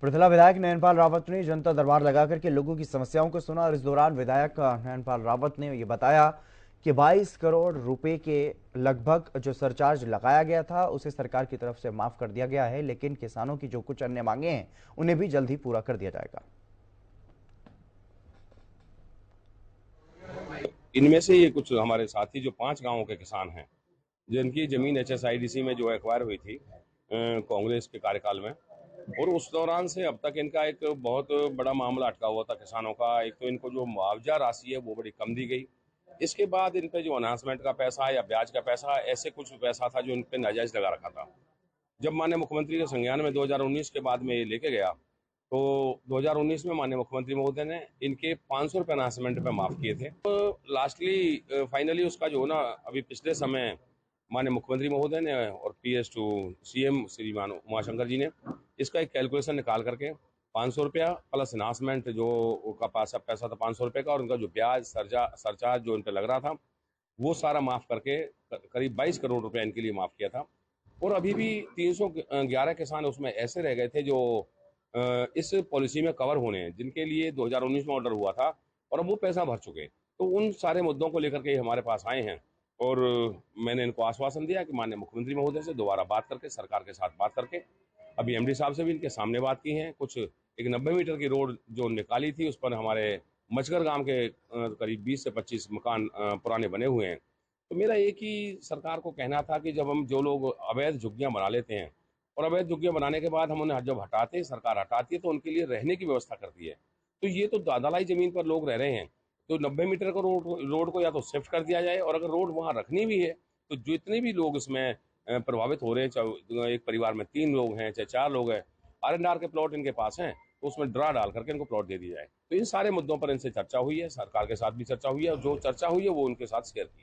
पृथला विधायक नयनपाल रावत ने जनता दरबार लगाकर के लोगों की समस्याओं को सुना और इस दौरान विधायक नयनपाल रावत ने ये बताया कि 22 करोड़ रुपए के लगभग जो सरचार्ज लगाया गया था उसे सरकार की तरफ से माफ कर दिया गया है, लेकिन किसानों की जो कुछ अन्य मांगे हैं उन्हें भी जल्द ही पूरा कर दिया जाएगा। इनमें से ये कुछ हमारे साथी जो 5 गांवों के किसान हैं, जिनकी जमीन एचएसआईडीसी में जो एक्वायर हुई थी कांग्रेस के कार्यकाल में, और उस दौरान से अब तक इनका एक बहुत बड़ा मामला अटका हुआ था किसानों का। एक तो इनको जो मुआवजा राशि है वो बड़ी कम दी गई। इसके बाद इन पे जो अनाउंसमेंट का पैसा या ब्याज का पैसा, ऐसे कुछ पैसा था जो इन पे नाजायज लगा रखा था। जब माननीय मुख्यमंत्री के संज्ञान में 2019 के बाद में ये लेके गया, तो 2019 में माननीय मुख्यमंत्री महोदय ने इनके 500 रुपये अनाउंसमेंट पे माफ किए थे। तो लास्टली फाइनली उसका जो ना, अभी पिछले समय माननीय मुख्यमंत्री महोदय ने और पीएस टू सीएम श्रीमान उमाशंकर जी ने इसका एक कैलकुलेशन निकाल करके 500 रुपया प्लस अनाउंसमेंट जो का पैसा पैसा था 500 रुपये का, और उनका जो ब्याज सरचार्ज जो इन पर लग रहा था वो सारा माफ करके करीब 22 करोड़ रुपया इनके लिए माफ किया था। और अभी भी 311 किसान उसमें ऐसे रह गए थे जो इस पॉलिसी में कवर होने हैं, जिनके लिए 2019 में ऑर्डर हुआ था और अब वो पैसा भर चुके हैं। तो उन सारे मुद्दों को लेकर के हमारे पास आए हैं, और मैंने इनको आश्वासन दिया कि माननीय मुख्यमंत्री महोदय से दोबारा बात करके, सरकार के साथ बात करके, अभी एमडी साहब से भी इनके सामने बात की है। कुछ एक 90 मीटर की रोड जो निकाली थी, उस पर हमारे मचगर गांव के करीब 20 से 25 मकान पुराने बने हुए हैं। तो मेरा एक ही सरकार को कहना था कि जब हम जो लोग अवैध झुग्गियां बना लेते हैं, और अवैध झुग्गियां बनाने के बाद हम उन्हें जब हटाते हैं, सरकार हटाती है, तो उनके लिए रहने की व्यवस्था करती है। तो ये तो दादालाई जमीन पर लोग रह रहे हैं, तो 90 मीटर का रोड को या तो शिफ्ट कर दिया जाए, और अगर रोड वहां रखनी भी है तो जितने भी लोग इसमें प्रभावित हो रहे हैं, चाहे एक परिवार में 3 लोग हैं चाहे 4 लोग हैं, आर के प्लॉट इनके पास हैं, तो उसमें ड्रा डाल करके इनको प्लॉट दे दिया जाए। तो इन सारे मुद्दों पर इनसे चर्चा हुई है, सरकार के साथ भी चर्चा हुई है, और जो चर्चा हुई है वो उनके साथ शेयर की।